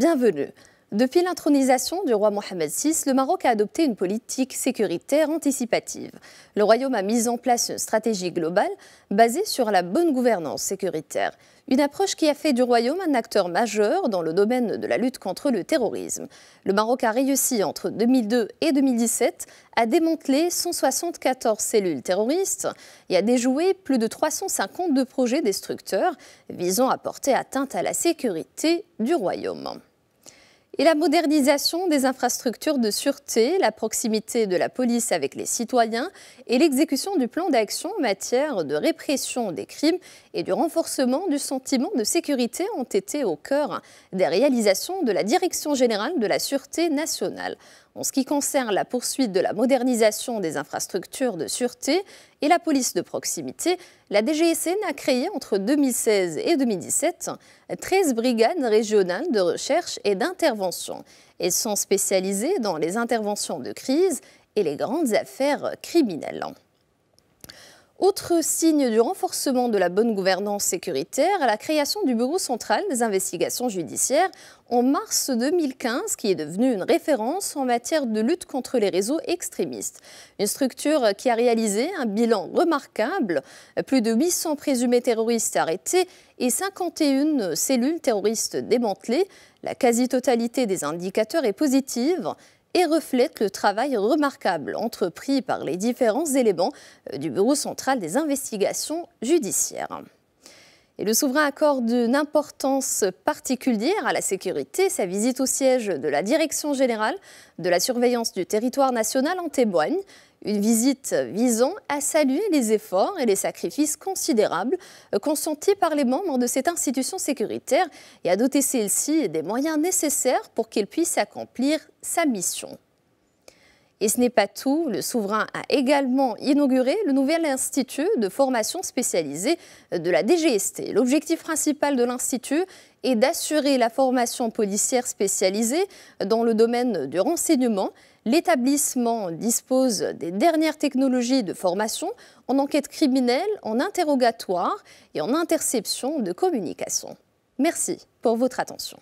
Bienvenue. Depuis l'intronisation du roi Mohamed VI, le Maroc a adopté une politique sécuritaire anticipative. Le royaume a mis en place une stratégie globale basée sur la bonne gouvernance sécuritaire. Une approche qui a fait du royaume un acteur majeur dans le domaine de la lutte contre le terrorisme. Le Maroc a réussi entre 2002 et 2017 à démanteler 174 cellules terroristes et à déjouer plus de 352 projets destructeurs visant à porter atteinte à la sécurité du royaume. Et la modernisation des infrastructures de sûreté, la proximité de la police avec les citoyens et l'exécution du plan d'action en matière de répression des crimes et du renforcement du sentiment de sécurité ont été au cœur des réalisations de la Direction générale de la Sûreté nationale. En ce qui concerne la poursuite de la modernisation des infrastructures de sûreté et la police de proximité, la DGSN a créé entre 2016 et 2017 13 brigades régionales de recherche et d'intervention. Elles sont spécialisées dans les interventions de crise et les grandes affaires criminelles. Autre signe du renforcement de la bonne gouvernance sécuritaire, la création du Bureau central des investigations judiciaires en mars 2015, qui est devenu une référence en matière de lutte contre les réseaux extrémistes. Une structure qui a réalisé un bilan remarquable, plus de 800 présumés terroristes arrêtés et 51 cellules terroristes démantelées. La quasi-totalité des indicateurs est positive et reflète le travail remarquable entrepris par les différents éléments du Bureau central des investigations judiciaires. Et le souverain accorde une importance particulière à la sécurité. Sa visite au siège de la Direction générale de la surveillance du territoire national en témoigne. Une visite visant à saluer les efforts et les sacrifices considérables consentis par les membres de cette institution sécuritaire et à doter celle-ci des moyens nécessaires pour qu'elle puisse accomplir sa mission. Et ce n'est pas tout, le souverain a également inauguré le nouvel institut de formation spécialisée de la DGST. L'objectif principal de l'institut est d'assurer la formation policière spécialisée dans le domaine du renseignement. L'établissement dispose des dernières technologies de formation en enquête criminelle, en interrogatoire et en interception de communication. Merci pour votre attention.